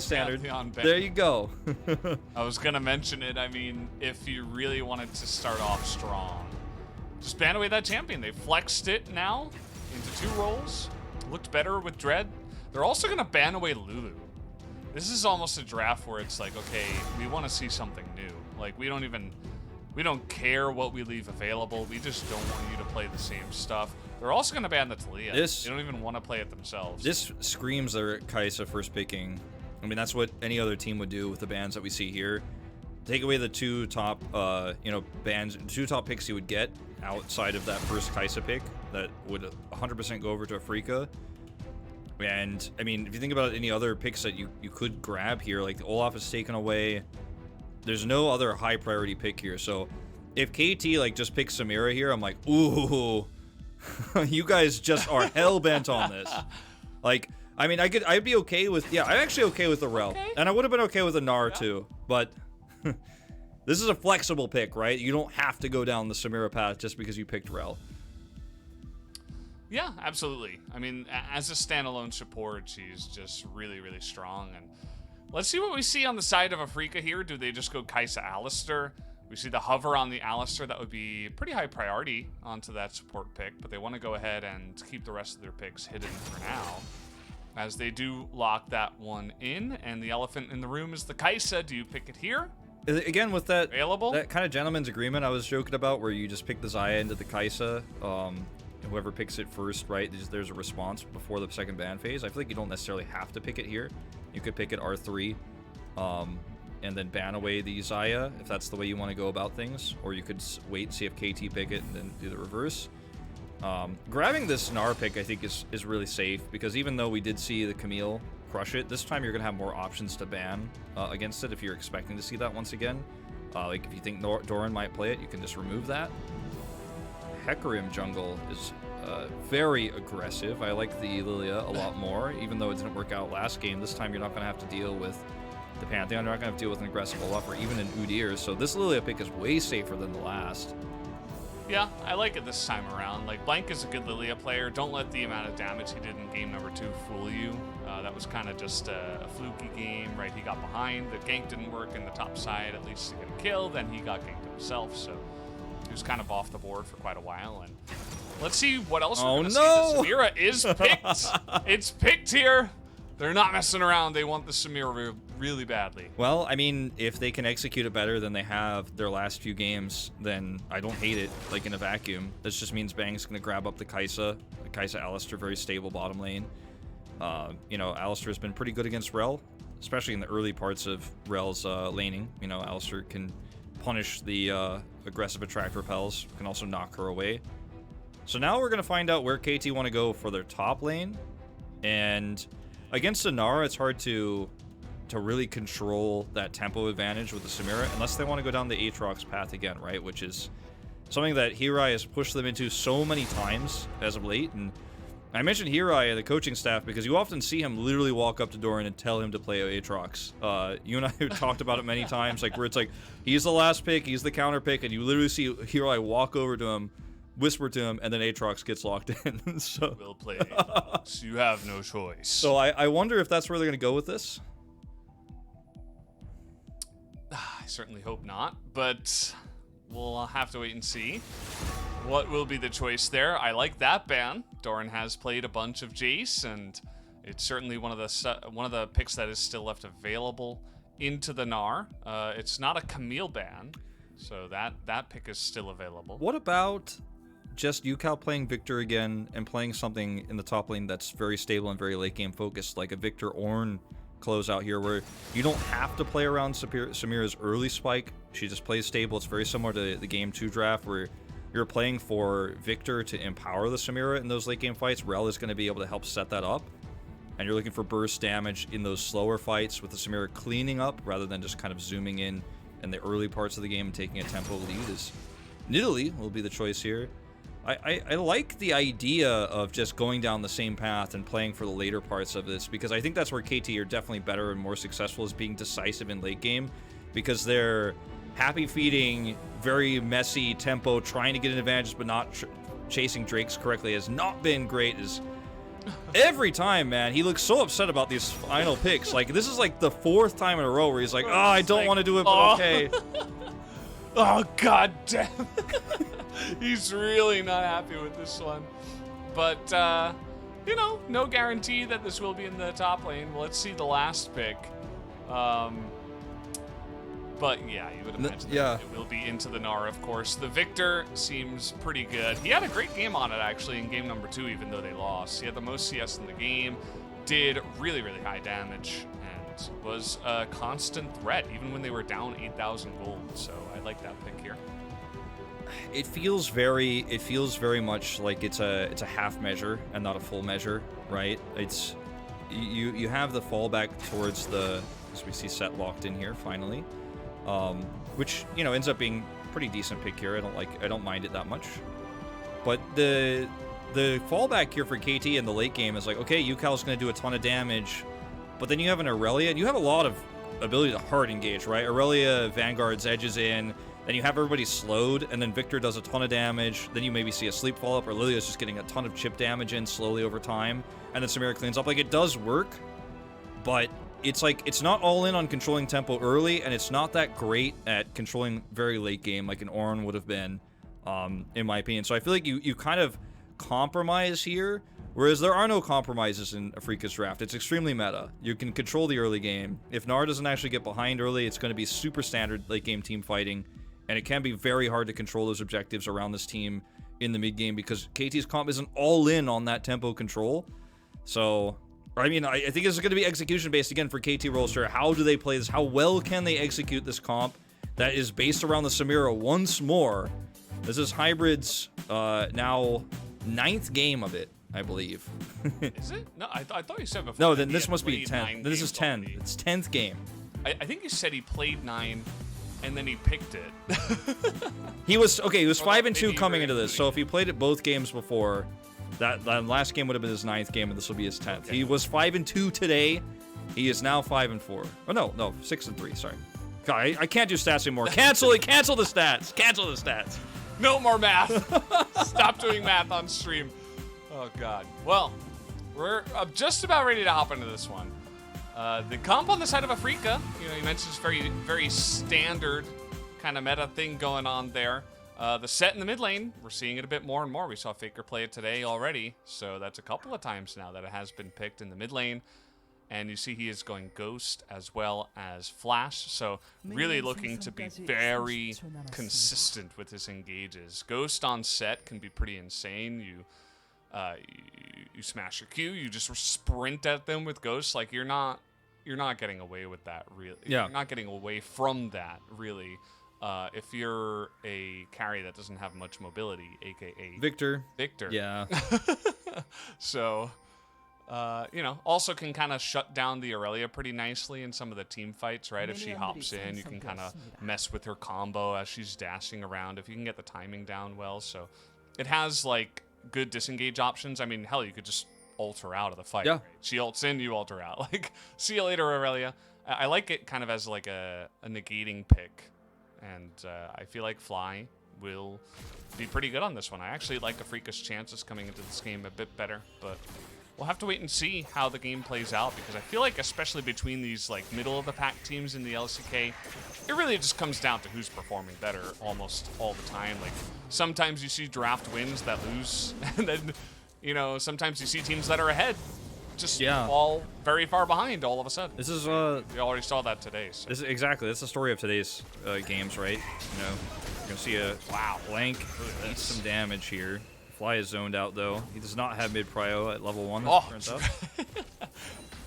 standard. Pantheon Bang. There you go. I was gonna mention it. I mean, if you really wanted to start off strong, just ban away that champion. They flexed it now into 2 roles. Looked better with Dread. They're also gonna ban away Lulu. This is almost a draft where it's like, okay, we want to see something new. Like, we don't care what we leave available. We just don't want you to play the same stuff. They're also going to ban the Talia. They don't even want to play it themselves. This screams their Kai'Sa first picking. I mean, that's what any other team would do with the bans that we see here. Take away the 2 top, bans, 2 top picks you would get outside of that first Kai'Sa pick that would 100% go over to Afreeca. And, I mean, if you think about any other picks that you could grab here, like the Olaf is taken away. There's no other high priority pick here. So if KT like just picks Samira here, I'm like, ooh, you guys just are hell bent on this. Like, I mean, I'd be okay with, yeah, I'm actually okay with the Rel. Okay. And I would have been okay with the Gnar too. But this is a flexible pick, right? You don't have to go down the Samira path just because you picked Rel. Yeah, absolutely. I mean, as a standalone support, she's just really, really strong. And let's see what we see on the side of Afreeca here. Do they just go Kai'Sa Alistar? We see the hover on the Alistar. That would be pretty high priority onto that support pick, but they want to go ahead and keep the rest of their picks hidden for now, as they do lock that one in. And the elephant in the room is the Kai'Sa. Do you pick it here? Again, with that Available? that kind of gentleman's agreement I was joking about, where you just pick the Xayah into the Kai'Sa, whoever picks it first, right, there's a response before the second ban phase. I feel like you don't necessarily have to pick it here. You could pick it R3, and then ban away the Xayah, if that's the way you want to go about things. Or you could wait and see if KT pick it and then do the reverse. Grabbing this Gnar pick, I think, is really safe, because even though we did see the Camille crush it, this time you're going to have more options to ban against it if you're expecting to see that once again. Like, if you think Doran might play it, you can just remove that. Hecarim jungle is very aggressive. I like the Lilia a lot more, even though it didn't work out last game. This time you're not going to have to deal with the Pantheon. You're not going to have to deal with an aggressive Olaf or even an Udyr. So this Lilia pick is way safer than the last. Yeah, I like it this time around. Like, Blank is a good Lilia player. Don't let the amount of damage he did in game number 2 fool you. That was kind of just a fluky game, right? He got behind. The gank didn't work in the top side, at least to get a kill. Then he got ganked himself, so he was kind of off the board for quite a while. And let's see what else we're going to see. The Samira is picked. It's picked here. They're not messing around. They want the Samira really badly. Well, I mean, if they can execute it better than they have their last few games, then I don't hate it, like, in a vacuum. This just means Bang's going to grab up the Kai'Sa. The Kai'Sa Alistar, very stable bottom lane. You know, Alistar has been pretty good against Rel, especially in the early parts of Rel's laning. You know, Alistar can punish the aggressive attract repels, can also knock her away. So now we're going to find out where KT want to go for their top lane. And against the Gnar, it's hard to really control that tempo advantage with the Samira, unless they want to go down the Aatrox path again, right? Which is something that Hirai has pushed them into so many times as of late. And I mentioned Hirai and the coaching staff because you often see him literally walk up to Doran and tell him to play Aatrox. You and I have talked about it many times, like, where it's like, he's the last pick, he's the counter pick, and you literally see Hirai walk over to him, whisper to him, and then Aatrox gets locked in. So We'll play Aatrox. You have no choice. So I wonder if that's where they're going to go with this. I certainly hope not, but we'll have to wait and see what will be the choice there. I like that ban. Doran has played a bunch of Jace, and it's certainly one of the picks that is still left available into the Gnar. It's not a Camille ban, so that pick is still available. What about just Yukao playing Victor again and playing something in the top lane that's very stable and very late game focused, like a Victor Ornn closeout here, where you don't have to play around Samira's early spike. She just plays stable. It's very similar to the game 2 draft, where you're playing for Victor to empower the Samira in those late game fights. Rel is going to be able to help set that up, and you're looking for burst damage in those slower fights with the Samira cleaning up rather than just kind of zooming in the early parts of the game and taking a tempo lead. Is Nidalee will be the choice here. I like the idea of just going down the same path and playing for the later parts of this, because I think that's where KT are definitely better and more successful, is being decisive in late game, because they're happy feeding, very messy tempo, trying to get an advantage but not chasing Drakes correctly has not been great, as Every time, man, he looks so upset about these final picks. Like, this is like the 4th time in a row where he's like, oh, I don't want to do it, but okay. Oh, god damn. He's really not happy with this one. But, you know, no guarantee that this will be in the top lane. Well, let's see the last pick. But yeah, you would imagine that it will be into the Gnar, of course. The Victor seems pretty good. He had a great game on it, actually, in game number 2, even though they lost. He had the most CS in the game, did really, really high damage, and was a constant threat, even when they were down 8,000 gold. So I like that pick here. It feels very much like it's a half measure and not a full measure, right? It's you have the fallback towards the, as we see Set locked in here finally. Which, you know, ends up being pretty decent pick here. I don't mind it that much. But the fallback here for KT in the late game is like, okay, Yukal's going to do a ton of damage, but then you have an Aurelia, and you have a lot of ability to hard engage, right? Aurelia Vanguard's edges in, then you have everybody slowed, and then Victor does a ton of damage, then you maybe see a sleep follow-up, or Lilia's just getting a ton of chip damage in slowly over time, and then Samira cleans up. Like, it does work, but it's like, it's not all in on controlling tempo early, and it's not that great at controlling very late game like an Ornn would have been, in my opinion. So I feel like you kind of compromise here, whereas there are no compromises in Afreeca's draft. It's extremely meta. You can control the early game. If Gnar doesn't actually get behind early, it's going to be super standard late game team fighting, and it can be very hard to control those objectives around this team in the mid game because KT's comp isn't all in on that tempo control. So I mean, I think this is going to be execution-based again for KT Rolster. How do they play this? How well can they execute this comp that is based around the Samira once more? This is Hybrid's now 9th game of it, I believe. Is it? No, I thought you said before. No, then this must be 10. This is 10. Already. It's 10th game. I think you said he played 9, and then he picked it. He was 5-2 coming into this. So if he played it both games before, that last game would have been his 9th game, and this will be his 10th. Okay. He was 5-2 today. He is now 5-4. Oh no, 6-3. Sorry. God, I can't do stats anymore. Cancel it. Cancel the stats. Cancel the stats. No more math. Stop doing math on stream. Oh god. Well, we're just about ready to hop into this one. The comp on the side of Afreeca, you know, you mentioned it's very, very standard kind of meta thing going on there. The set in the mid lane, we're seeing it a bit more and more. We saw Faker play it today already, so that's a couple of times now that it has been picked in the mid lane. And you see he is going Ghost as well as Flash, so really looking to be very consistent with his engages. Ghost on set can be pretty insane. You smash your Q, you just sprint at them with Ghost. Like, you're not getting away with that, really. Yeah. You're not getting away from that, really. If you're a carry that doesn't have much mobility, aka Victor. Yeah. So, you know, also can kind of shut down the Aurelia pretty nicely in some of the team fights, right? If she hops in, you can kind of mess with her combo as she's dashing around, if you can get the timing down well. So it has, like, good disengage options. I mean, hell, you could just ult her out of the fight. Yeah. Right? She ults in, you ult her out. Like, see you later, Aurelia. I like it kind of as, like, a negating pick. And I feel like Fly will be pretty good on this one. I actually like Afreeca's chances coming into this game a bit better, but we'll have to wait and see how the game plays out, because I feel like, especially between these like middle of the pack teams in the LCK, it really just comes down to who's performing better almost all the time. Like, sometimes you see draft wins that lose, and then, you know, sometimes you see teams that are ahead just fall very far behind all of a sudden. This is we already saw that today. So. This is exactly, that's the story of today's games, right? You know, you're gonna see a Blank eat some damage here. Fly is zoned out though. He does not have mid prio at level 1. Oh,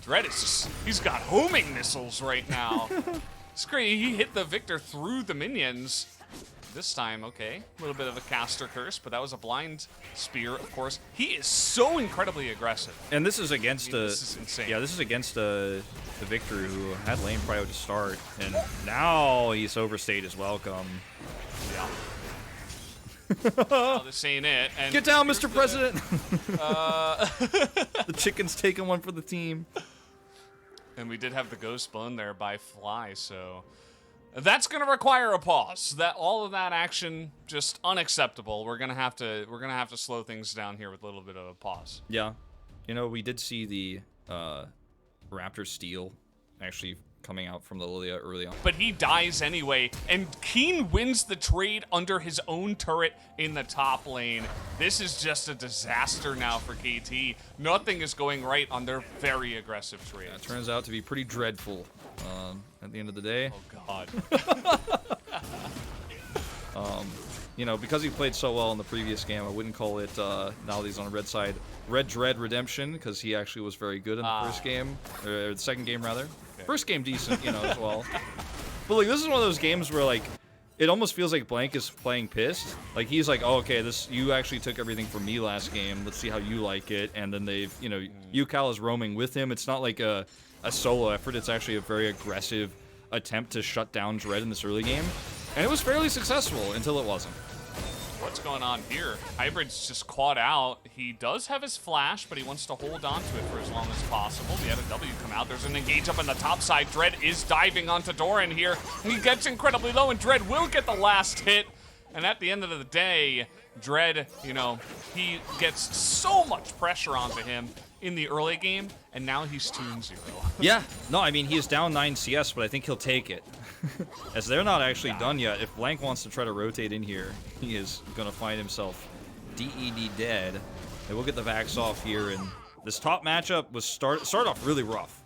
Dread is just, he's got homing missiles right now. It's great. He hit the Victor through the minions. This time, okay, a little bit of a caster curse, but that was a blind spear, of course. He is so incredibly aggressive. And this is against this is insane. Yeah, this is against the Victor who had lane prio to start, and now he's overstayed his welcome. Yeah. Oh, this ain't it. And get down, Mr. President. The chicken's taking one for the team. And we did have the ghost blown there by Fly, so that's gonna require a pause. That all of that action just unacceptable. We're gonna have to slow things down here with a little bit of a pause. Yeah. You know, we did see the Raptor steal actually coming out from the Lilia early on. But he dies anyway, and Keen wins the trade under his own turret in the top lane. This is just a disaster now for KT. Nothing is going right on their very aggressive trade. Yeah, it turns out to be pretty dreadful at the end of the day. Oh, God. You know, because he played so well in the previous game, I wouldn't call it, now that he's on the red side, Red Dread Redemption, because he actually was very good in the first game, or the second game, rather. Okay. First game decent, you know, as well. But, like, this is one of those games where, like, it almost feels like Blank is playing pissed. Like, he's like, oh, okay, you actually took everything from me last game. Let's see how you like it. And then they've, you know, UCal is roaming with him. It's not like a solo effort. It's actually a very aggressive attempt to shut down Dread in this early game. And it was fairly successful until it wasn't. What's going on here? Hybrid's just caught out. He does have his flash, but he wants to hold on to it for as long as possible. We had a W come out. There's an engage up on the top side. Dread is diving onto Doran here. He gets incredibly low, and Dread will get the last hit. And at the end of the day, Dread, you know, he gets so much pressure onto him in the early game, and now he's 2-0. Yeah, no, I mean, he is down 9 CS, but I think he'll take it. As they're not actually done yet. If Blank wants to try to rotate in here, he is going to find himself DED dead. They will get the Vax off here, and this top matchup was started off really rough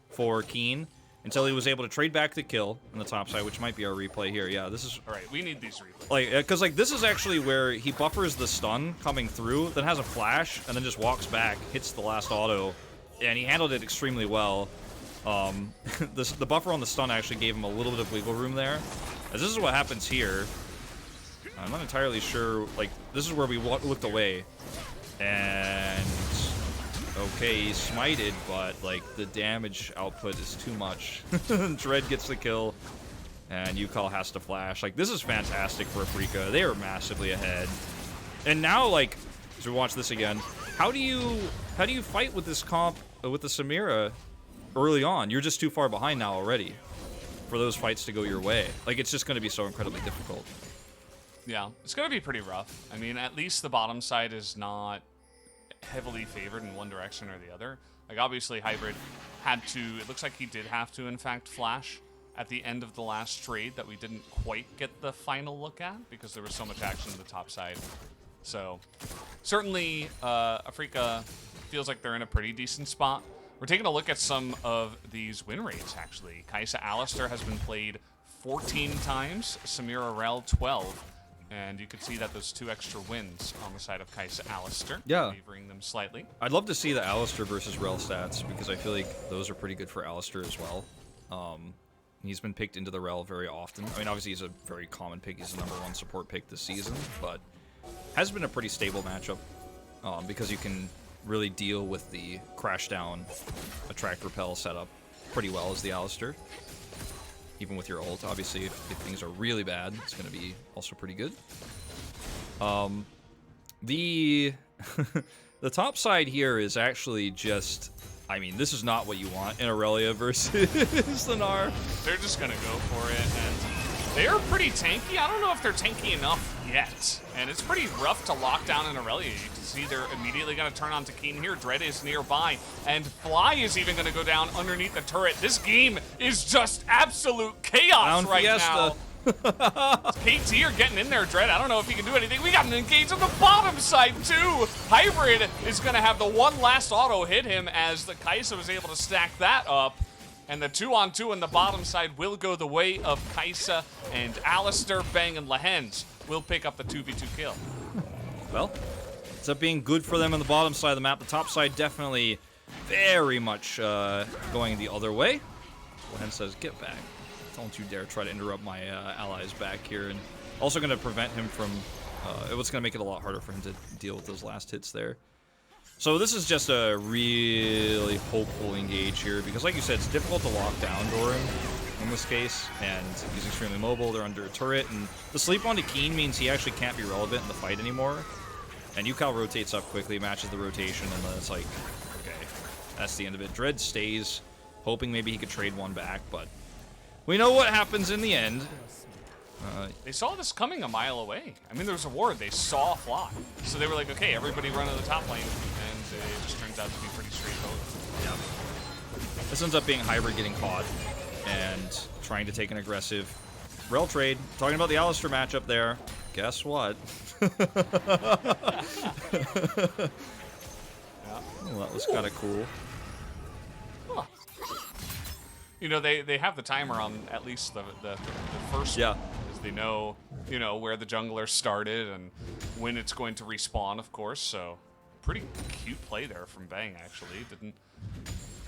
for Keen until he was able to trade back the kill on the top side, which might be our replay here. Yeah, this is... All right, we need these replays. Like, because, like, this is actually where he buffers the stun coming through, then has a flash, and then just walks back, hits the last auto, and he handled it extremely well. The buffer on the stun actually gave him a little bit of wiggle room there. As this is what happens here. I'm not entirely sure, like, this is where we looked away. And... okay, he's smited, but, like, the damage output is too much. Dread gets the kill, and UCall has to flash. Like, this is fantastic for Afreeca. They are massively ahead. And now, like, as we watch this again, how do you fight with this comp, with the Samira early on? You're just too far behind now already for those fights to go your way. Like, it's just going to be so incredibly difficult. Yeah, it's going to be pretty rough. I mean, at least the bottom side is not heavily favored in one direction or the other. Like, obviously, Hybrid had to, it looks like he did have to, in fact, flash at the end of the last trade that we didn't quite get the final look at because there was so much action on the top side. So, certainly, Afreeca feels like they're in a pretty decent spot. We're taking a look at some of these win rates, actually. Kai'Sa Alistar has been played 14 times, Samira Rel 12. And you could see that those 2 extra wins on the side of Kai'Sa Alistar, favoring them slightly. I'd love to see the Alistar versus Rel stats, because I feel like those are pretty good for Alistar as well. He's been picked into the Rel very often. I mean, obviously he's a very common pick. He's the #1 support pick this season, but has been a pretty stable matchup because you can really deal with the crash down, attract, repel setup pretty well as the Alistar. Even with your ult, obviously, if things are really bad, it's going to be also pretty good. The the top side here is actually just, I mean, this is not what you want in Aurelia versus the Gnar. They're just going to go for it, and they're pretty tanky. I don't know if they're tanky enough yet, and it's pretty rough to lock down in Aurelia. You can see they're immediately going to turn on to Keen here. Dread is nearby, and Fly is even going to go down underneath the turret. This game is just absolute chaos right now. KT are getting in there, Dread. I don't know if he can do anything. We got an engage on the bottom side, too. Hybrid is going to have the one last auto hit him as the Kai'Sa was able to stack that up. And the 2-on-2 on the bottom side will go the way of Kai'Sa, and Alistar, Bang, and Lehens will pick up the 2v2 kill. Well, ends up being good for them on the bottom side of the map. The top side definitely very much going the other way. Lehens says, get back. Don't you dare try to interrupt my allies back here. And also going to prevent him from... it's going to make it a lot harder for him to deal with those last hits there. So this is just a really hopeful engage here, because like you said, it's difficult to lock down Doran in this case, and he's extremely mobile. They're under a turret, and the sleep onto Keen means he actually can't be relevant in the fight anymore. And UCal rotates up quickly, matches the rotation, and then it's like, okay, that's the end of it. Dread stays, hoping maybe he could trade one back, but we know what happens in the end. They saw this coming a mile away. I mean, there was a ward. They saw Fly. So they were like, okay, everybody run to the top lane. And it just turns out to be pretty straightforward. Yeah. This ends up being Hybrid getting caught and trying to take an aggressive rel trade. Talking about the Alistar matchup there. Guess what? Well, that was kind of cool. Huh. You know, they have the timer on at least the first one, because they know, you know, where the jungler started and when it's going to respawn, of course. So pretty cute play there from Bang, actually.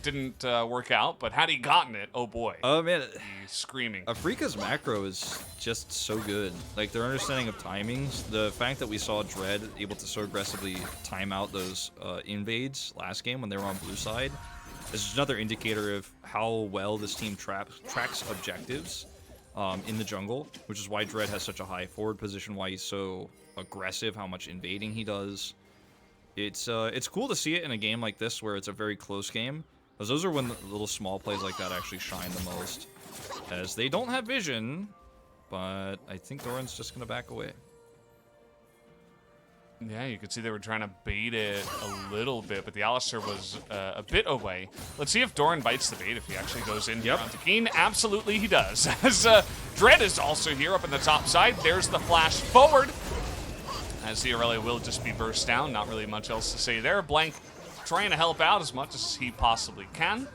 Didn't work out, but had he gotten it, oh boy. Oh man, he's screaming. Afreeca's macro is just so good. Like, their understanding of timings, the fact that we saw Dread able to so aggressively time out those invades last game when they were on blue side is just another indicator of how well this team tracks objectives in the jungle, which is why Dread has such a high forward position, why he's so aggressive, how much invading he does. It's cool to see it in a game like this where it's a very close game. Because those are when the little small plays like that actually shine the most. As they don't have vision, but I think Doran's just going to back away. Yeah, you could see they were trying to bait it a little bit, but the Alistar was a bit away. Let's see if Doran bites the bait, if he actually goes in onto Keen. Absolutely he does. As Dread is also here up in the top side. There's the flash forward. As the Aurelia will just be burst down. Not really much else to say there. Blank trying to help out as much as he possibly can.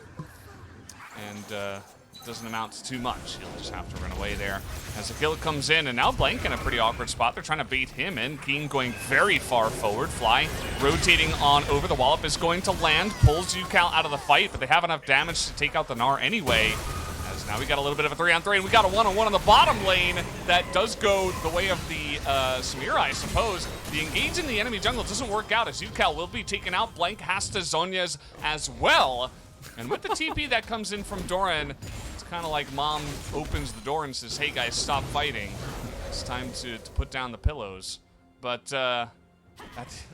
And doesn't amount to too much. He'll just have to run away there as the kill comes in. And now Blank in a pretty awkward spot. They're trying to bait him in. Keen going very far forward. Fly rotating on over the wallop is going to land. Pulls UCal out of the fight, but they have enough damage to take out the Gnar anyway. As now we got a little bit of a 3-on-3, and we got a 1-on-1 on the bottom lane. That does go the way of the Samira, I suppose. The engage in the enemy jungle doesn't work out as UCal will be taken out. Blank has to Zhonya's as well. And with the TP that comes in from Doran, it's kind of like mom opens the door and says, hey guys, stop fighting. It's time to put down the pillows. But, oh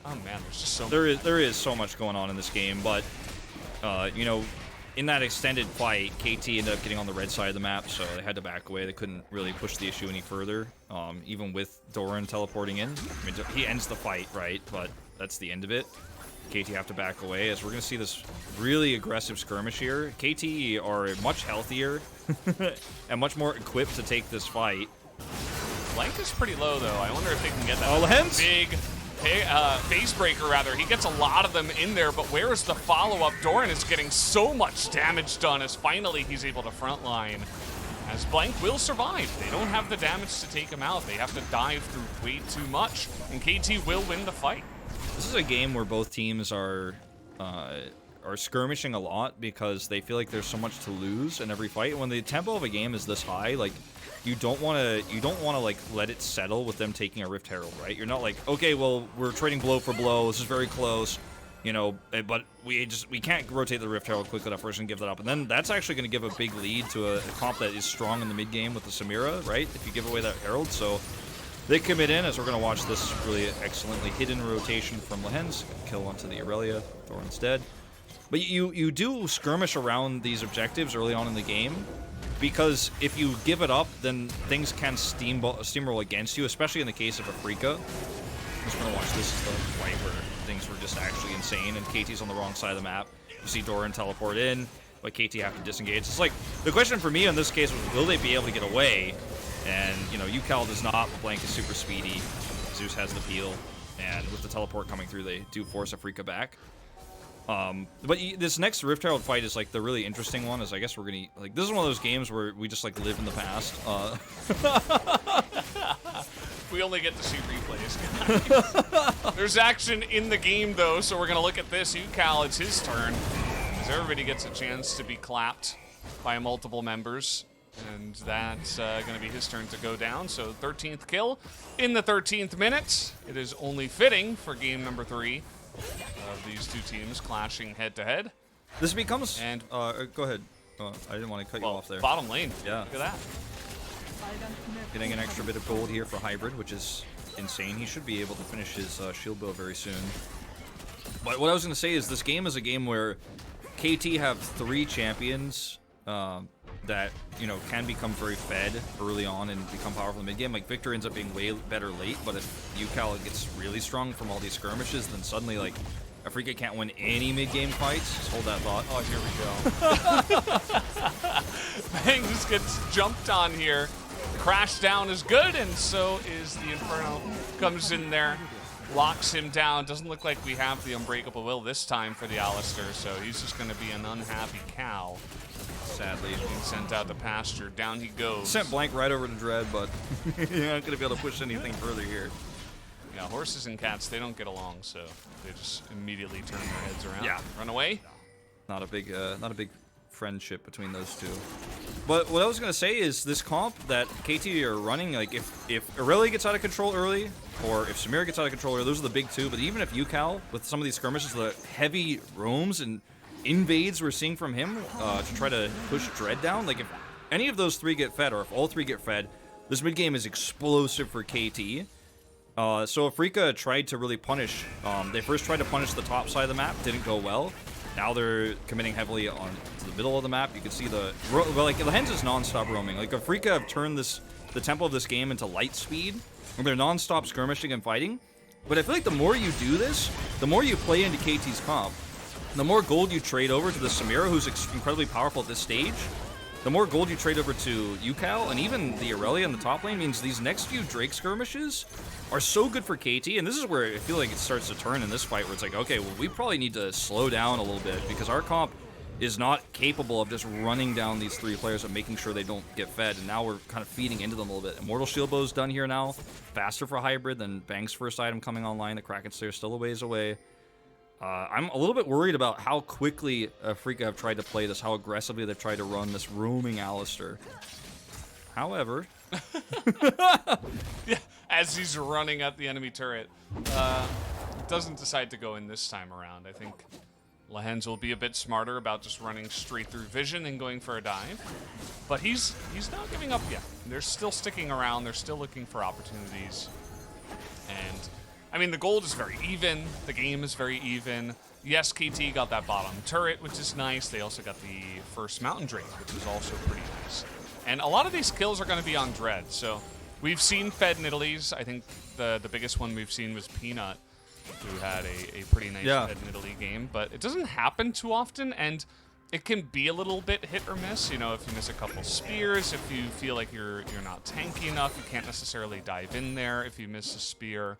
man, there's just so much. There is so much going on in this game, but, you know, in that extended fight, KT ended up getting on the red side of the map, so they had to back away. They couldn't really push the issue any further, even with Doran teleporting in. I mean, he ends the fight, right? But that's the end of it. KT have to back away, as we're going to see this really aggressive skirmish here. KT are much healthier and much more equipped to take this fight. Blank is pretty low, though. I wonder if they can get that big face breaker, rather. He gets a lot of them in there, but where is the follow-up? Doran is getting so much damage done as finally he's able to frontline. As Blank will survive. They don't have the damage to take him out. They have to dive through way too much, and KT will win the fight. This is a game where both teams are skirmishing a lot because they feel like there's so much to lose in every fight. When the tempo of a game is this high, like, you don't want to like let it settle with them taking a Rift Herald, right? You're not like, okay, well, we're trading blow for blow. This is very close, you know, but we can't rotate the Rift Herald quickly enough. We're just gonna give that up, and then that's actually gonna give a big lead to a comp that is strong in the mid game with the Samira, right? If you give away that Herald, so. They commit in, as we're going to watch this really excellently hidden rotation from Lehens. Kill onto the Aurelia. Doran's dead. But you do skirmish around these objectives early on in the game, because if you give it up, then things can steamroll against you, especially in the case of Afreeca. I'm just going to watch this as the fight where things were just actually insane, and KT's on the wrong side of the map. You see Doran teleport in, but KT have to disengage. It's like, the question for me in this case was, will they be able to get away? And, you know, UCal does not. Blank is super speedy. Zeus has the peel. And with the teleport coming through, they do force Afreeca back. But this next Rift Herald fight is, like, the really interesting one. Is I guess we're going to... Like, this is one of those games where we just, like, live in the past. We only get to see replays. There's action in the game, though, so we're going to look at this. UCal, it's his turn. As everybody gets a chance to be clapped by multiple members. And that's going to be his turn to go down. So 13th kill in the 13th minute. It is only fitting for game number 3 of these two teams clashing head-to-head. This becomes... And go ahead. I didn't want to cut you off there. Bottom lane. Yeah. Look at that. Getting an extra bit of gold here for Hybrid, which is insane. He should be able to finish his shield build very soon. But what I was going to say is this game is a game where KT have 3 champions... that, you know, can become very fed early on and become powerful in the mid-game. Like, Victor ends up being way better late, but if UCal gets really strong from all these skirmishes, then suddenly, like, Afreeca can't win any mid-game fights. Just hold that thought. Oh, here we go. Bang just gets jumped on here. Crash down is good, and so is the Inferno. Comes in there, locks him down. Doesn't look like we have the Unbreakable Will this time for the Alistair, so he's just going to be an unhappy cow. Sadly. Being sent out to pasture. Down he goes. Sent Blank right over to Dread, but you're not going to be able to push anything further here. Yeah, horses and cats, they don't get along, so they just immediately turn their heads around. Yeah. Run away. Not a big friendship between those two. But what I was gonna say is this comp that KT are running, like if Aurelia gets out of control early, or if Samira gets out of control early, those are the big two. But even if UCal, with some of these skirmishes, the heavy roams and invades we're seeing from him to try to push Dread down, like if any of those three get fed, or if all three get fed, this mid game is explosive for KT. So Afreeca tried to really punish. They first tried to punish the top side of the map, didn't go well. Now they're committing heavily on to the middle of the map. You can see the like Lehens is non-stop roaming. Like Afreeca have turned the tempo of this game into light speed, and they're non-stop skirmishing and fighting. But I feel like the more you do this, the more you play into KT's comp, the more gold you trade over to the Samira, who's incredibly powerful at this stage. The more gold you trade over to UCal, and even the Aurelia in the top lane, means these next few Drake skirmishes are so good for KT, and this is where I feel like it starts to turn in this fight, where it's like, okay, well, we probably need to slow down a little bit, because our comp is not capable of just running down these three players and making sure they don't get fed, and now we're kind of feeding into them a little bit. Immortal Shield Bow's done here now, faster for Hybrid than Bang's first item coming online. The Kraken Slayer still a ways away. I'm a little bit worried about how quickly Afreeca have tried to play this, how aggressively they've tried to run this roaming Alistair. However... yeah, as he's running at the enemy turret. Doesn't decide to go in this time around. I think Lehens will be a bit smarter about just running straight through vision and going for a dive. But he's not giving up yet. They're still sticking around. They're still looking for opportunities. And... I mean, the gold is very even. The game is very even. Yes, KT got that bottom turret, which is nice. They also got the first mountain drake, which is also pretty nice. And a lot of these kills are going to be on Dread. So we've seen Fed Nidalis. I think the biggest one we've seen was Peanut, who had a pretty nice Fed Nidalee game. But it doesn't happen too often, and it can be a little bit hit or miss. You know, if you miss a couple spears, if you feel like you're not tanky enough, you can't necessarily dive in there if you miss a spear.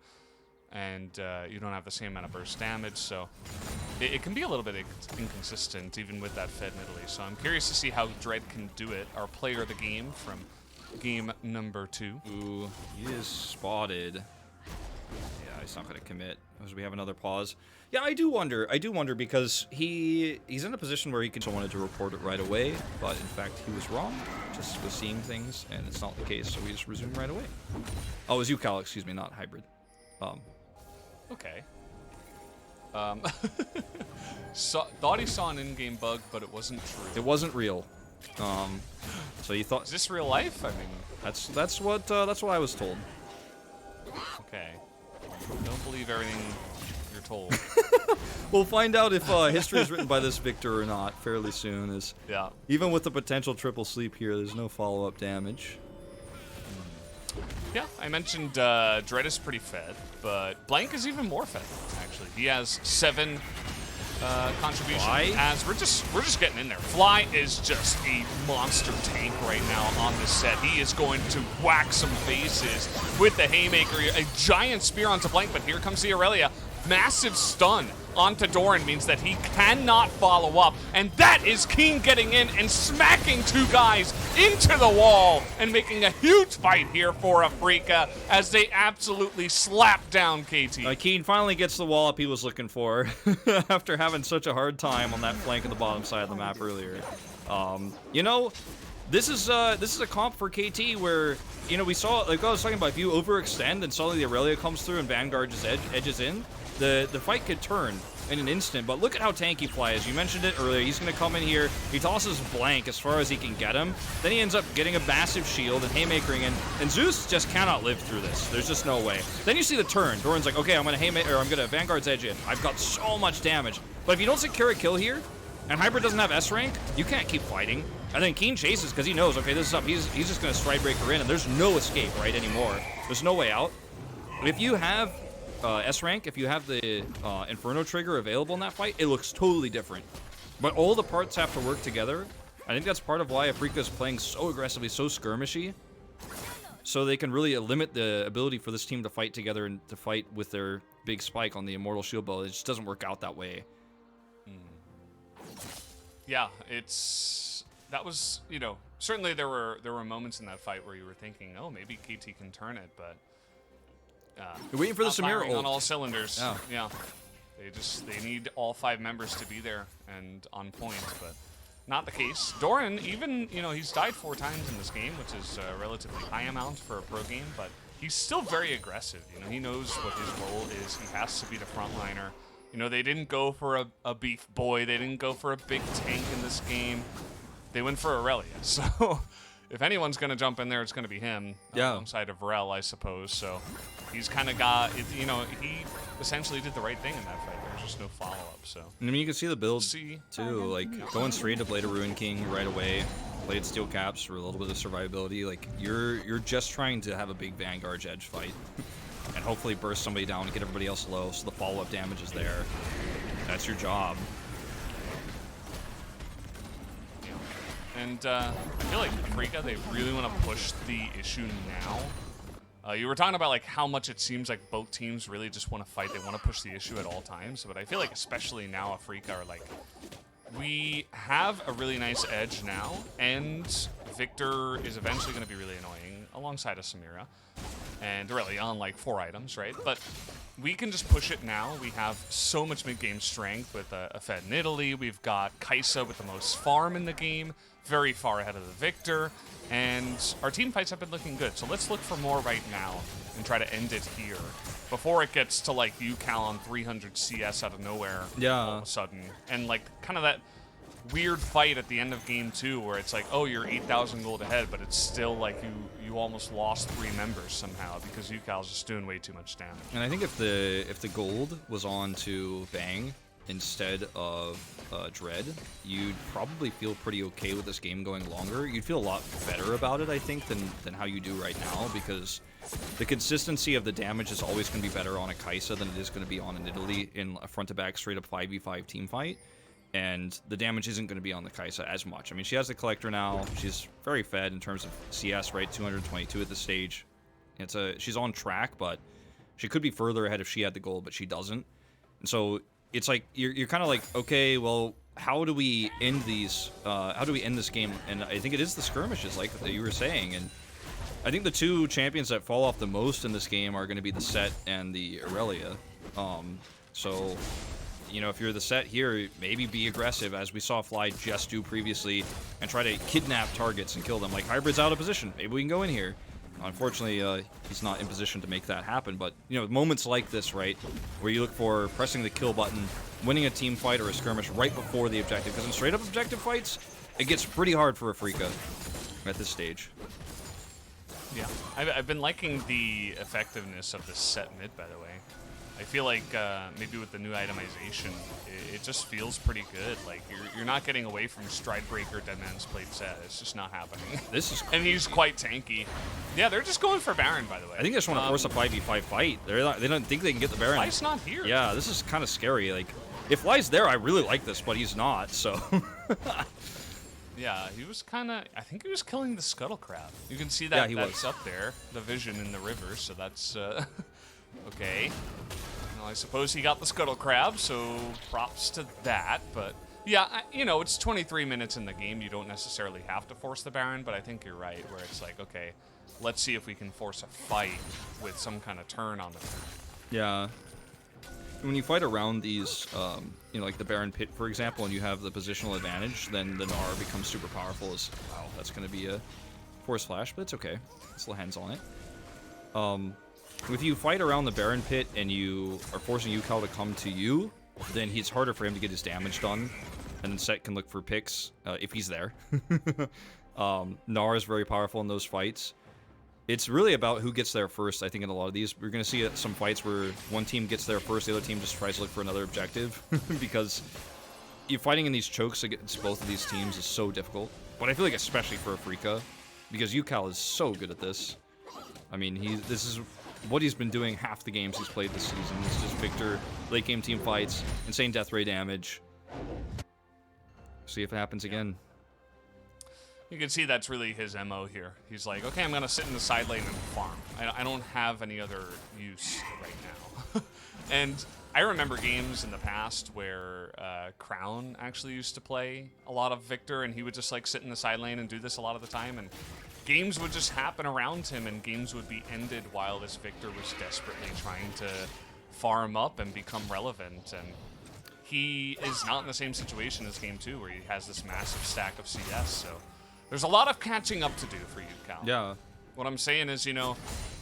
And you don't have the same amount of burst damage, so it can be a little bit inconsistent, even with that Fed Nidalee. So I'm curious to see how Dread can do it. Our player of the game from game number 2. Ooh, he is spotted. Yeah, he's not going to commit. As we have another pause. Yeah, I do wonder because he's in a position where he wanted to report it right away, but in fact he was wrong. Just was seeing things, and it's not the case, so we just resume right away. Oh, it was UCal, excuse me, not Hybrid. Okay. Thought he saw an in-game bug, but it wasn't true. It wasn't real. So you thought... Is this real life? I mean... That's what I was told. Okay. Don't believe everything you're told. We'll find out if history is written by this victor or not fairly soon. Yeah. Even with the potential triple sleep here, there's no follow-up damage. Yeah, I mentioned Dread is pretty fed, but Blank is even more fed, actually. He has 7 contributions. Fly? As we're just getting in there. Fly is just a monster tank right now on this set. He is going to whack some faces with the Haymaker. A giant spear onto Blank, but here comes the Aurelia. Massive stun onto Doran means that he cannot follow up, and that is Keen getting in and smacking 2 guys into the wall and making a huge fight here for Afreeca as they absolutely slap down KT. Keen finally gets the wall up he was looking for after having such a hard time on that flank of the bottom side of the map earlier. You know, this is a comp for KT where, you know, we saw, like I was talking about, if you overextend and suddenly the Aurelia comes through and Vanguard just edges in, the fight could turn in an instant. But look at how tanky Fly is. You mentioned it earlier. He's going to come in here. He tosses Blank as far as he can get him. Then he ends up getting a massive shield and haymakering in. And Zeus just cannot live through this. There's just no way. Then you see the turn. Doran's like, okay, I'm going to Vanguard's edge in. I've got so much damage. But if you don't secure a kill here, and Hybrid doesn't have S rank, you can't keep fighting. And then Keen chases because he knows, okay, this is up. He's just going to Stride Breaker in, and there's no escape, right, anymore. There's no way out. But if you have S rank, if you have the Inferno trigger available in that fight, it looks totally different. But all the parts have to work together. I think that's part of why Afreeca is playing so aggressively, so skirmishy, so they can really limit the ability for this team to fight together and to fight with their big spike on the Immortal Shield Bow. It just doesn't work out that way. Yeah, that was, you know, certainly there were moments in that fight where you were thinking, oh, maybe KT can turn it, but you're waiting for the Samira firing ult on all cylinders. Yeah. Yeah. They need all 5 members to be there and on point, but not the case. Doran, even, you know, he's died 4 times in this game, which is a relatively high amount for a pro game, but he's still very aggressive. You know, he knows what his role is. He has to be the frontliner. You know, they didn't go for a beef boy. They didn't go for a big tank in this game. They went for Aurelia. So if anyone's going to jump in there, it's going to be him. Alongside of Rel, I suppose. So he's kind of got, you know, he essentially did the right thing in that fight. There's just no follow-up. So I mean, you can see the build too, like going straight to Blade of Ruin King right away. Played Steel Caps for a little bit of survivability. Like you're just trying to have a big Vanguard edge fight. And hopefully burst somebody down and get everybody else low, so the follow-up damage is there. That's your job. Yeah. And I feel like Afreeca, they really want to push the issue now. You were talking about like how much it seems like both teams really just want to fight. They want to push the issue at all times. But I feel like especially now Afreeca are like, we have a really nice edge now, and Victor is eventually going to be really annoying alongside of Samira. And really on like 4 items, right? But we can just push it now. We have so much mid-game strength with a Fed in Italy. We've got Kaisa with the most farm in the game, very far ahead of the Victor. And our team fights have been looking good. So let's look for more right now and try to end it here before it gets to like UCal on 300 CS out of nowhere all of a sudden. And like kind of that weird fight at the end of game 2 where it's like, oh, you're 8,000 gold ahead, but it's still like you almost lost 3 members somehow because UCal's just doing way too much damage. And I think if the gold was on to Bang instead of Dread, you'd probably feel pretty okay with this game going longer. You'd feel a lot better about it, I think, than how you do right now, because the consistency of the damage is always going to be better on a Kaisa than it is going to be on an Italy in a front-to-back straight-up 5v5 team fight. And the damage isn't going to be on the Kaisa as much. I mean, she has the Collector now. She's very fed in terms of CS, right? 222 at this stage. She's on track, but she could be further ahead if she had the gold, but she doesn't. And so it's like you're kind of like, okay, well, how do we end these? How do we end this game? And I think it is the skirmishes, like that you were saying. And I think the 2 champions that fall off the most in this game are going to be the Set and the Aurelia. So, you know, if you're the Set here, maybe be aggressive, as we saw Fly just do previously, and try to kidnap targets and kill them. Like, Hybrid's out of position. Maybe we can go in here. Unfortunately, he's not in position to make that happen. But, you know, moments like this, right, where you look for pressing the kill button, winning a team fight or a skirmish right before the objective. Because in straight-up objective fights, it gets pretty hard for Afreeca at this stage. Yeah, I've been liking the effectiveness of this Set mid, by the way. I feel like maybe with the new itemization, it just feels pretty good. Like you're not getting away from Stride Breaker, Dead Man's Plate Set. It's just not happening. This is and he's quite tanky. Yeah, they're just going for Baron, by the way. I think they just want to force a 5v5 fight. They don't think they can get the Baron. Fly's not here. Yeah, this is kind of scary. Like, if Fly's there, I really like this, but he's not. So. Yeah, he was kind of. I think he was killing the Scuttle Crab. You can see that that's was up there, the vision in the river. So that's okay. Well, I suppose he got the Scuttle Crab, so props to that. But yeah, you know, it's 23 minutes in the game. You don't necessarily have to force the Baron, but I think you're right, where it's like, okay, let's see if we can force a fight with some kind of turn on the turn. Yeah. When you fight around these, you know, like the Baron Pit, for example, and you have the positional advantage, then the Gnar becomes super powerful. Wow, that's going to be a Force Flash, but it's okay. Still hands on it. If you fight around the Baron Pit and you are forcing UCal to come to you, then it's harder for him to get his damage done. And then Set can look for picks if he's there. Gnar is very powerful in those fights. It's really about who gets there first, I think, in a lot of these. We're going to see some fights where one team gets there first, the other team just tries to look for another objective. Because you fighting in these chokes against both of these teams is so difficult. But I feel like especially for Afreeca, because UCal is so good at this. I mean, this is what he's been doing half the games he's played this season. It's just Victor, late game team fights, insane death ray damage. See if it happens again. You can see that's really his MO here. He's like, okay, I'm going to sit in the side lane and farm. I don't have any other use right now. And I remember games in the past where Crown actually used to play a lot of Victor, and he would just like sit in the side lane and do this a lot of the time, and games would just happen around him, and games would be ended while this Victor was desperately trying to farm up and become relevant. And he is not in the same situation as Game 2, where he has this massive stack of CS, so there's a lot of catching up to do for you, Cal. Yeah. What I'm saying is, you know,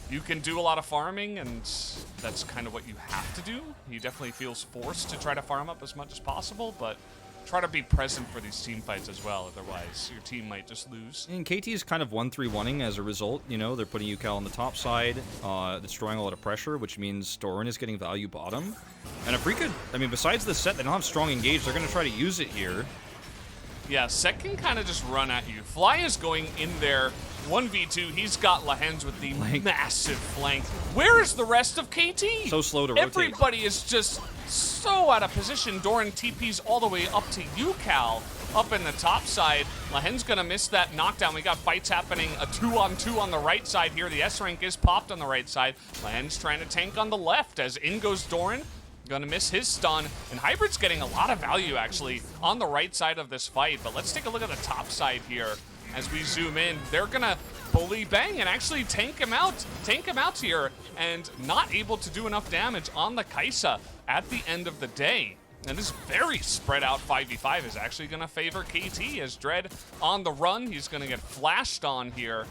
you can do a lot of farming, and that's kind of what you have to do. He definitely feels forced to try to farm up as much as possible, but try to be present for these team fights as well, otherwise your team might just lose. And KT is kind of 1-3-1-ing as a result. You know, they're putting UCal on the top side, destroying a lot of pressure, which means Doran is getting value bottom. And Afreeca, I mean, besides the set, they don't have strong engage. They're going to try to use it here. Yeah, Set can kind of just run at you. Fly is going in there, 1v2. He's got Lahens with the massive flank. Where is the rest of KT? So slow to rotate. Everybody is just so out of position. Doran TP's all the way up to UCal, up in the top side. Lahen's gonna miss that knockdown. We got fights happening, a 2-on-2 on the right side here. The S rank is popped on the right side. Lahen's trying to tank on the left as in goes Doran. Gonna miss his stun, and Hybrid's getting a lot of value actually on the right side of this fight. But let's take a look at the top side here as we zoom in. They're gonna bully Bang and actually tank him out here, and not able to do enough damage on the Kai'Sa at the end of the day. And this very spread out 5v5 is actually gonna favor KT as Dread on the run. He's gonna get flashed on here,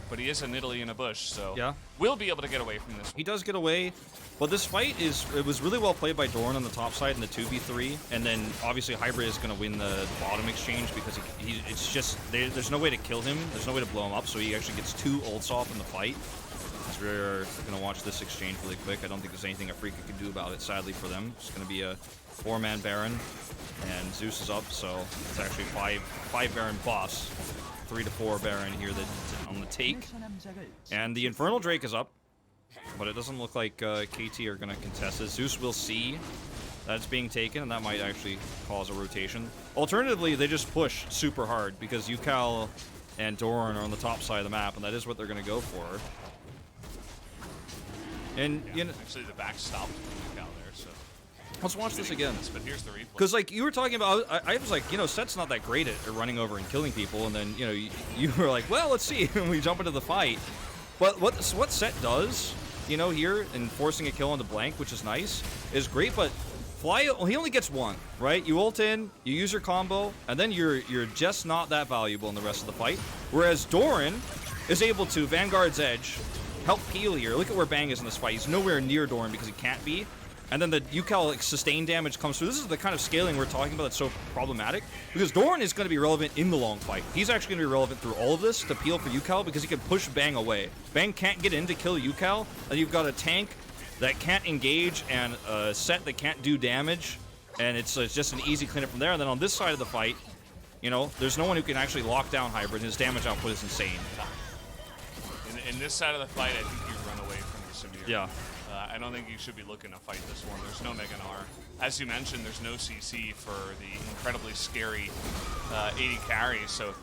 but he is in Italy in a bush, so yeah, we'll be able to get away from this. He does get away. But this fight it was really well played by Doran on the top side in the 2v3, and then obviously Hybrid is going to win the bottom exchange because it's just, there's no way to kill him, there's no way to blow him up, so he actually gets 2 ults off in the fight. So we're going to watch this exchange really quick. I don't think there's anything Afreeca can do about it, sadly for them. It's going to be a 4-man Baron, and Zeus is up, so it's actually 5 Baron boss, 3 to 4 Baron here that's on the take. And the Infernal Drake is up. But it doesn't look like KT are going to contest it. Zeus will see that it's being taken, and that might actually cause a rotation. Alternatively, they just push super hard because UCal and Doran are on the top side of the map, and that is what they're going to go for. And yeah, you know, actually the back stopped UCal there, so let's watch this again. But here's the replay. Because like you were talking about, I was like, you know, Set's not that great at running over and killing people, and then you know you were like, well, let's see, and we jump into the fight. But what Set does, you know, here, and forcing a kill onto Blank, which is nice, is great, but Fly, he only gets 1, right? You ult in, you use your combo, and then you're just not that valuable in the rest of the fight. Whereas Doran is able to Vanguard's Edge, help peel here. Look at where Bang is in this fight. He's nowhere near Doran because he can't be. And then the UCal like, sustain damage comes through. This is the kind of scaling we're talking about that's so problematic. Because Doran is going to be relevant in the long fight. He's actually going to be relevant through all of this to peel for UCal because he can push Bang away. Bang can't get in to kill UCal, and you've got a tank that can't engage and a Set that can't do damage. And it's just an easy cleanup from there. And then on this side of the fight, you know, there's no one who can actually lock down Hybrid. His damage output is insane. In this side of the fight, I think you run away from the Samir. Yeah. I don't think you should be looking to fight this one. There's no Megan R. As you mentioned, there's no CC for the incredibly scary 80 carry. So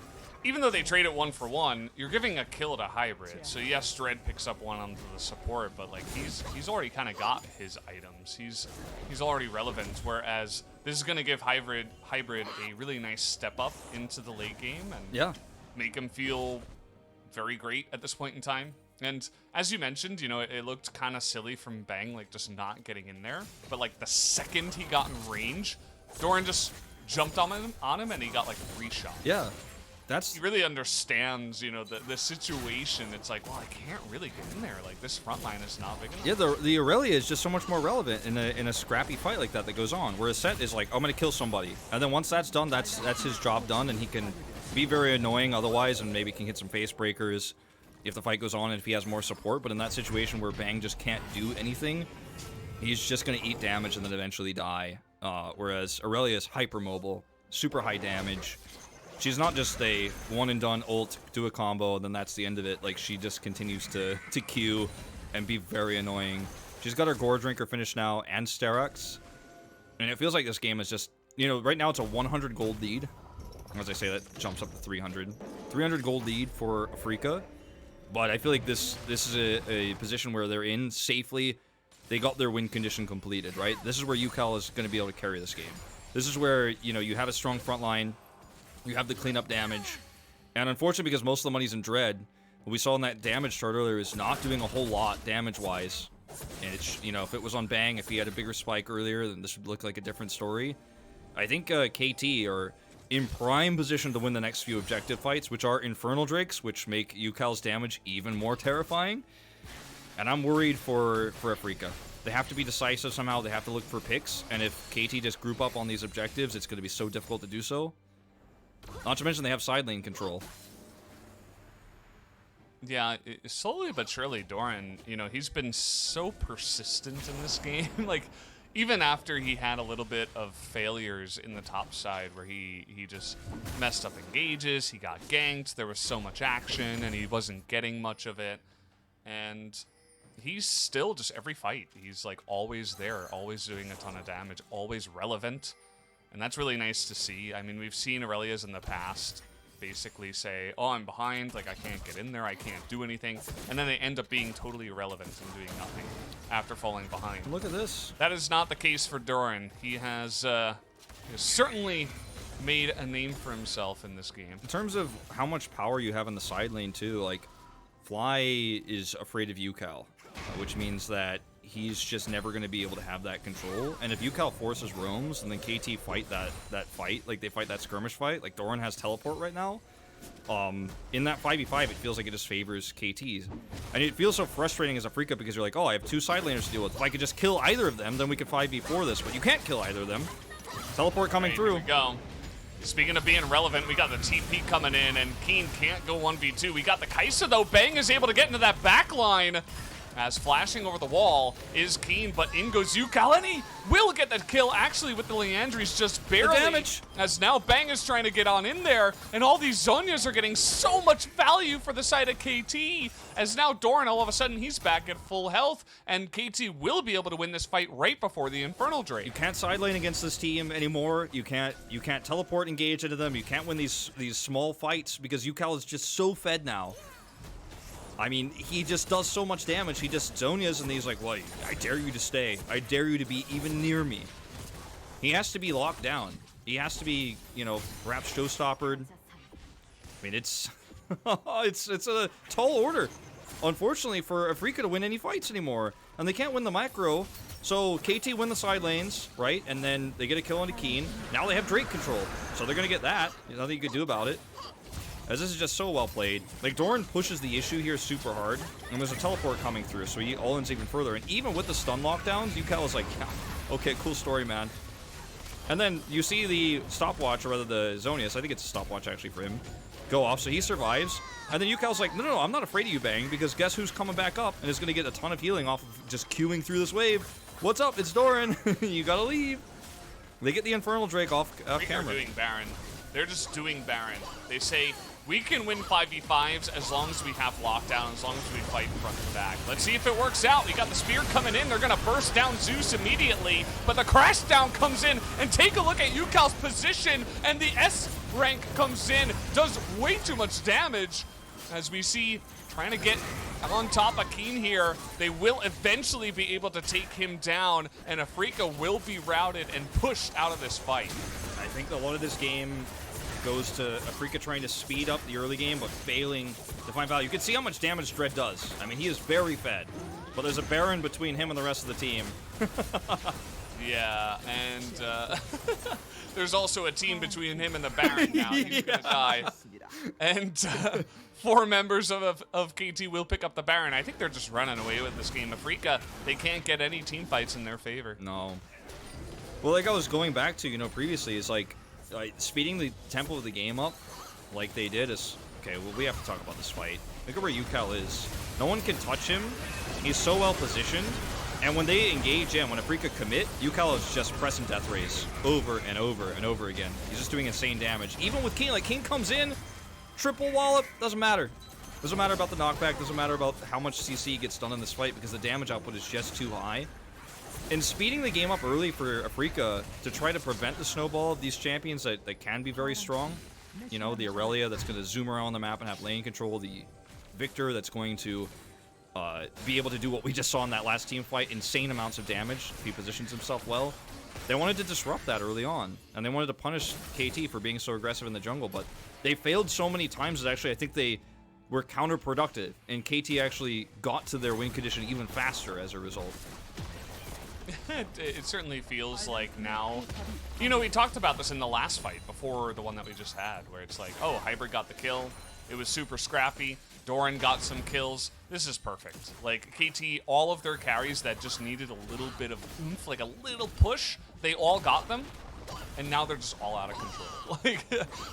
even though they trade it 1-for-1, you're giving a kill to Hybrid. So yes, Dread picks up one onto the support, but like he's already kind of got his items. He's already relevant. Whereas this is going to give Hybrid a really nice step up into the late game and make him feel very great at this point in time. And as you mentioned, you know, it looked kind of silly from Bang, like just not getting in there. But like the second he got in range, Doran just jumped on him and he got like 3 shots. Yeah, that's... He really understands, you know, the situation. It's like, well, I can't really get in there. Like this front line is not big enough. Yeah, the Aurelia is just so much more relevant in a scrappy fight like that goes on. Whereas Set is like, I'm going to kill somebody. And then once that's done, that's his job done, and he can be very annoying otherwise and maybe can hit some face breakers if the fight goes on and if he has more support. But in that situation where Bang just can't do anything, he's just going to eat damage and then eventually die. Whereas Aurelia is hyper mobile, super high damage. She's not just a one and done ult, do a combo, and then that's the end of it. Like she just continues to Q and be very annoying. She's got her Gore Drinker finished now and Sterak's. And it feels like this game is just, you know, right now it's a 100 gold lead. As I say, that jumps up to 300. 300 gold lead for Afreeca. But I feel like this is a position where they're in safely. They got their win condition completed, right? This is where UCal is going to be able to carry this game. This is where, you know, you have a strong front line. You have the cleanup damage. And unfortunately, because most of the money's in Dread, what we saw in that damage chart earlier is not doing a whole lot damage-wise. And it's, you know, if it was on Bang, if he had a bigger spike earlier, then this would look like a different story. I think KT are in prime position to win the next few objective fights, which are Infernal Drakes, which make UCal's damage even more terrifying. And I'm worried for Afreeca. They have to be decisive somehow. They have to look for picks. And if KT just group up on these objectives, it's going to be so difficult to do so. Not to mention they have side lane control. Yeah, slowly but surely, Doran, you know, he's been so persistent in this game. Like, even after he had a little bit of failures in the top side where he just messed up engages, he got ganked, there was so much action, and he wasn't getting much of it. And he's still just every fight, he's like always there, always doing a ton of damage, always relevant. And that's really nice to see. I mean, we've seen Aurelias in the past basically say, oh, I'm behind, like I can't get in there, I can't do anything, and then they end up being totally irrelevant and doing nothing after falling behind. Look at this. That is not the case for Doran. He has certainly made a name for himself in this game. In terms of how much power you have in the side lane too, like Fly is afraid of UCal, which means that he's just never going to be able to have that control. And if UCal forces roams and then KT fight that fight, like they fight that skirmish fight, like Doran has teleport right now, in that 5v5 it feels like it just favors KTs. And it feels so frustrating as a Afreeca because you're like, oh, I have two side laners to deal with. If I could just kill either of them, then we could 5v4 this, but you can't kill either of them. Teleport coming through. Here we go. Speaking of being relevant, we got the TP coming in, and Keen can't go 1v2. We got the Kai'Sa, though. Bang is able to get into that back line. As flashing over the wall is Keen, but in goes UCal, and he will get that kill, actually, with the Leandries just barely. The damage. As now Bang is trying to get on in there, and all these Zhonyas are getting so much value for the side of KT, as now Doran, all of a sudden, he's back at full health, and KT will be able to win this fight right before the Infernal Drake. You can't side lane against this team anymore. You can't teleport engage into them. You can't win these small fights because UCal is just so fed now. I mean, he just does so much damage. He just Zhonyas, and he's like, well, I dare you to stay. I dare you to be even near me. He has to be locked down. He has to be, you know, perhaps showstoppered. I mean, it's it's a tall order, unfortunately, for Afreeca to win any fights anymore. And they can't win the macro, so KT win the side lanes, right? And then they get a kill onto Keen. Now they have Drake control, so they're going to get that. There's nothing you can do about it. As this is just so well played. Like, Doran pushes the issue here super hard, and there's a teleport coming through, so he all-ins even further. And even with the stun lockdowns, UCal is like, yeah, okay, cool story, man. And then you see the stopwatch, or rather the Zhonyas, I think it's a stopwatch actually for him, go off, so he survives. And then UCal's like, no, I'm not afraid of you, Bang, because guess who's coming back up and is going to get a ton of healing off of just queuing through this wave. What's up? It's Doran. You gotta leave. They get the Infernal Drake off camera. They're doing Baron. They're just doing Baron. They say, we can win 5v5s as long as we have lockdown, as long as we fight front to back. Let's see if it works out. We got the spear coming in. They're going to burst down Zeus immediately, but the crash down comes in, and take a look at UCal's position, and the S rank comes in, does way too much damage, as we see trying to get on top of Keen here. They will eventually be able to take him down, and Afreeca will be routed and pushed out of this fight. I think a lot of this game goes to Afreeca trying to speed up the early game, but failing to find value. You can see how much damage Dread does. I mean, he is very fed, but there's a Baron between him and the rest of the team. Yeah, and there's also a team between him and the Baron now. He's gonna die. And 4 members of KT will pick up the Baron. I think they're just running away with this game. Afreeca, they can't get any team fights in their favor. No. Well, like I was going back to, you know, previously, is like speeding the tempo of the game up like they did is... Okay, well, we have to talk about this fight. Look at where UCal is. No one can touch him. He's so well positioned. And when they engage in, when Afreeca commit, UCal is just pressing death rays over and over and over again. He's just doing insane damage. Even with King, like King comes in, triple wallop, doesn't matter. Doesn't matter about the knockback, doesn't matter about how much CC gets done in this fight because the damage output is just too high. And speeding the game up early for Afreeca to try to prevent the snowball of these champions that can be very strong. You know, the Aurelia that's going to zoom around the map and have lane control, the Victor that's going to be able to do what we just saw in that last team fight, insane amounts of damage if he positions himself well. They wanted to disrupt that early on, and they wanted to punish KT for being so aggressive in the jungle, but they failed so many times that actually I think they were counterproductive, and KT actually got to their win condition even faster as a result. It certainly feels like now, you know, we talked about this in the last fight before the one that we just had, where it's like, oh, Hybrid got the kill, it was super scrappy, Doran got some kills, this is perfect. Like, KT, all of their carries that just needed a little bit of oomph, like a little push, they all got them, and now they're just all out of control. Like,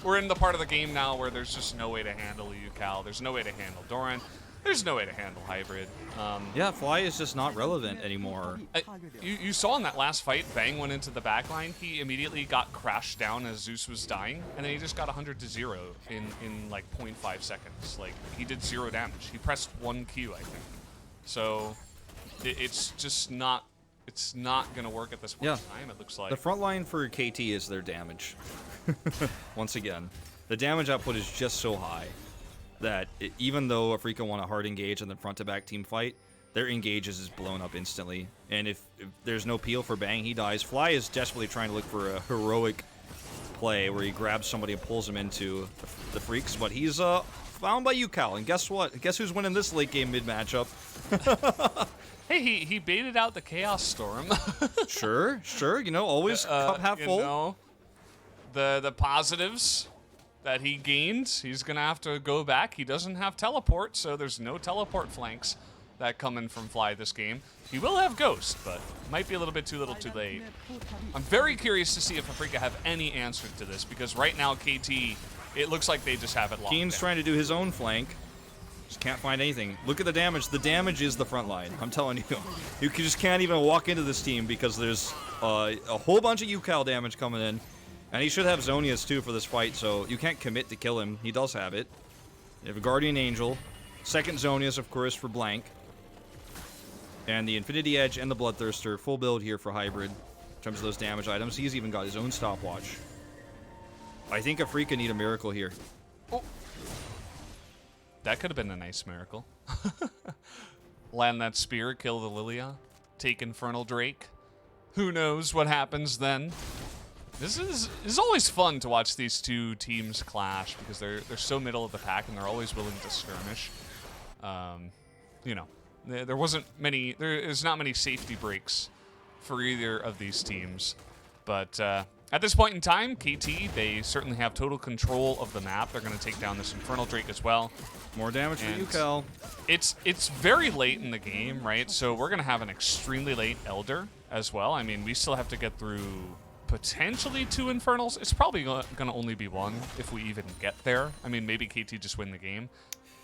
we're in the part of the game now where there's just no way to handle Yukal, there's no way to handle Doran, there's no way to handle Hybrid. Yeah, Fly is just not relevant anymore. You saw in that last fight, Bang went into the backline. He immediately got crashed down as Zeus was dying, and then he just got 100-0 in like 0.5 seconds. Like, he did 0 damage. He pressed 1 Q, I think. So it's just not. It's not gonna work at this point in time. It looks like the front line for KT is their damage. Once again, the damage output is just so high that even though Afreeca won a hard engage in the front-to-back team fight, their engages is blown up instantly. And if there's no peel for Bang, he dies. Fly is desperately trying to look for a heroic play where he grabs somebody and pulls him into the Freaks, but he's found by Yukal. And guess what? Guess who's winning this late game mid matchup? Hey, he baited out the Chaos Storm. Sure. You know, always cup half full. You know, the positives that he gained, he's gonna have to go back. He doesn't have teleport, so there's no teleport flanks that come in from Fly this game. He will have Ghost, but might be a little bit too little too late. I'm very curious to see if Afreeca have any answer to this, because right now KT, it looks like they just have it locked Keen's down. trying to do his own flank. Just can't find anything. Look at the damage. The damage is the front line. I'm telling you. You just can't even walk into this team because there's a whole bunch of Yukal damage coming in. And he should have Zonius too for this fight, so you can't commit to kill him. He does have it. You have a Guardian Angel. Second Zonius, of course, for Blank. And the Infinity Edge and the Bloodthirster. Full build here for Hybrid in terms of those damage items. He's even got his own stopwatch. I think Afreeca need a miracle here. Oh. That could have been a nice miracle. Land that spear, kill the Lilia, take Infernal Drake. Who knows what happens then? This is always fun to watch these two teams clash because they're so middle of the pack and they're always willing to skirmish. You know, there's not many safety breaks for either of these teams, but at this point in time, KT, they certainly have total control of the map. They're going to take down this Infernal Drake as well. More damage for Yukal. It's very late in the game, right? So we're going to have an extremely late Elder as well. I mean, we still have to get through potentially 2 Infernals. It's probably going to only be 1 if we even get there. I mean, maybe KT just win the game.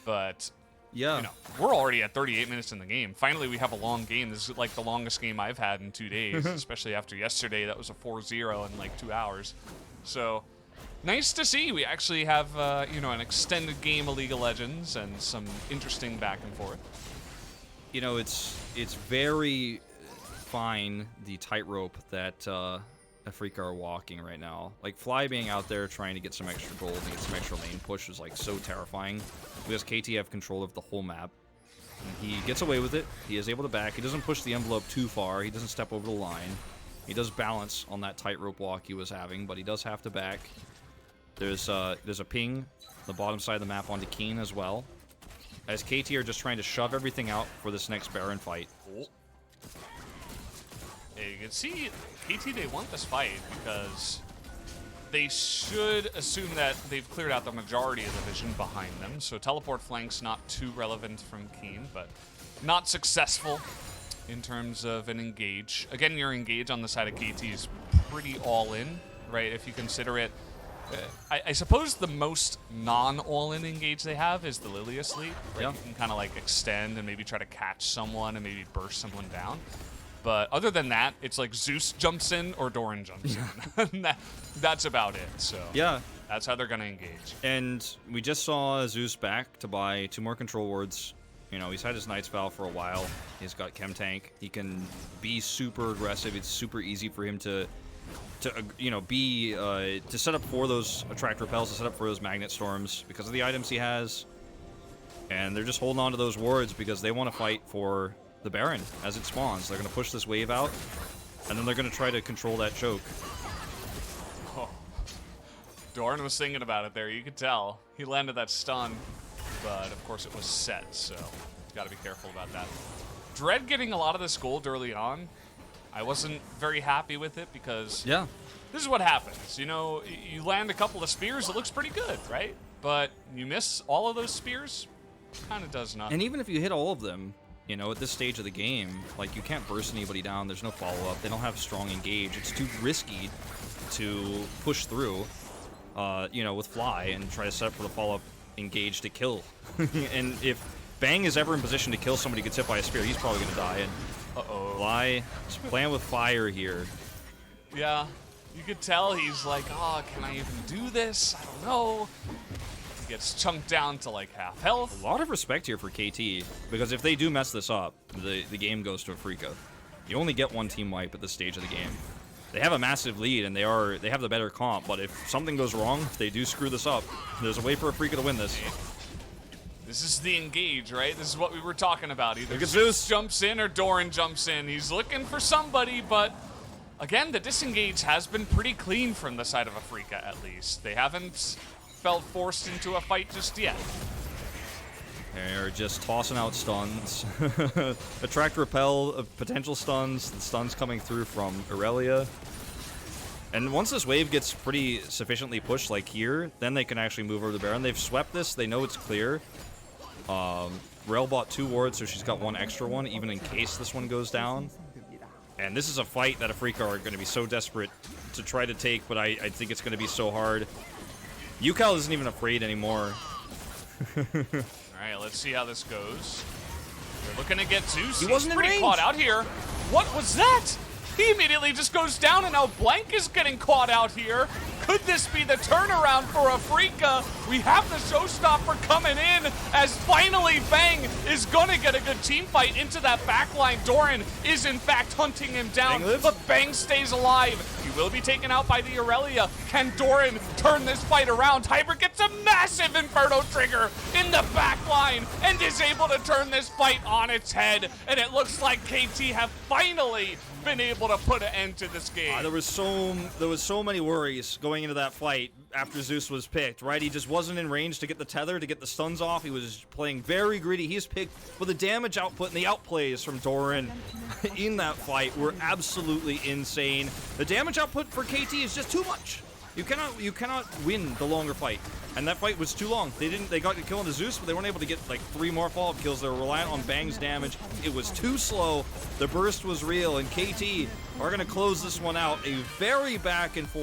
But, yeah, you know, we're already at 38 minutes in the game. Finally, we have a long game. This is like the longest game I've had in 2 days, especially after yesterday. That was a 4-0 in like 2 hours. So, nice to see. We actually have, you know, an extended game of League of Legends and some interesting back and forth. You know, it's very fine, the tightrope that Afreeca are walking right now. Like, Fly being out there trying to get some extra gold and get some extra lane push is like so terrifying because KT have control of the whole map. And he gets away with it. He is able to back. He doesn't push the envelope too far. He doesn't step over the line. He does balance on that tightrope walk he was having, but he does have to back. There's a ping the bottom side of the map onto Keen as well, as KT are just trying to shove everything out for this next Baron fight. Cool. Yeah, you can see KT, they want this fight because they should assume that they've cleared out the majority of the vision behind them. So teleport flank's not too relevant from Keen, but not successful in terms of an engage. Again, your engage on the side of KT is pretty all in, right? If you consider it, I suppose the most non-all-in engage they have is the Lilia sleep, right? Yeah. You can kind of like extend and maybe try to catch someone and maybe burst someone down. But other than that, it's like Zeus jumps in or Doran jumps in. That's about it. So Yeah, That's how they're going to engage. And we just saw Zeus back to buy 2 more control wards. You know, he's had his Knight's Vow for a while. He's got Chem Tank. He can be super aggressive. It's super easy for him to you know, to set up for those Attract Repels, to set up for those Magnet Storms because of the items he has. And they're just holding on to those wards because they want to fight for the Baron as it spawns. They're going to push this wave out, and then they're going to try to control that choke. Oh. Doran was thinking about it there. You could tell. He landed that stun, but of course it was set, so got to be careful about that. Dread getting a lot of this gold early on. I wasn't very happy with it because this is what happens. You know, you land a couple of spears, it looks pretty good, right? But you miss all of those spears, kind of does nothing. And even if you hit all of them, you know, at this stage of the game, like, you can't burst anybody down. There's no follow-up. They don't have strong engage. It's too risky to push through, you know, with Fly and try to set up for the follow-up engage to kill. And if Bang is ever in position to kill somebody who gets hit by a spear, he's probably going to die. And Fly is playing with fire here. Yeah, you could tell he's like, oh, can I even do this? I don't know. He gets chunked down to like half health. A lot of respect here for KT, because if they do mess this up, the game goes to Afreeca. You only get 1 team wipe at this stage of the game. They have a massive lead, and they have the better comp, but if something goes wrong, if they do screw this up, there's a way for Afreeca to win this. This is the engage, right? This is what we were talking about. Either Zeus jumps in or Doran jumps in. He's looking for somebody, but again, the disengage has been pretty clean from the side of Afreeca, at least. They haven't felt forced into a fight just yet. They're just tossing out stuns. Attract Repel of potential stuns. The stuns coming through from Aurelia. And once this wave gets pretty sufficiently pushed, like here, then they can actually move over the Baron. They've swept this. They know it's clear. Rel bought 2 wards, so she's got 1 extra one, even in case this one goes down. And this is a fight that Afreeca are going to be so desperate to try to take, but I think it's going to be so hard. Yukal isn't even afraid anymore. Alright, let's see how this goes. They're looking to get Zeus. He wasn't in pretty range. caught out here. What was that? He immediately just goes down, and now Blank is getting caught out here. Could this be the turnaround for Afreeca? We have the showstopper coming in as finally Bang is going to get a good team fight into that backline. Doran is in fact hunting him down, but Bang stays alive. He will be taken out by the Aurelia. Can Doran turn this fight around? Hybrid gets a massive Inferno trigger in the backline and is able to turn this fight on its head. And it looks like KT have finally been able to put an end to this game. There was so many worries going into that fight after Zeus was picked, right? He just wasn't in range to get the tether, to get the stuns off. He was playing very greedy. He's picked, but the damage output and the outplays from Doran in that fight were absolutely insane. The damage output for KT is just too much. You cannot win the longer fight. And that fight was too long. They got the kill on the Zeus, but they weren't able to get like 3 more follow-up kills. They were reliant on Bang's damage. It was too slow. The burst was real, and KT are going to close this one out. A very back and forth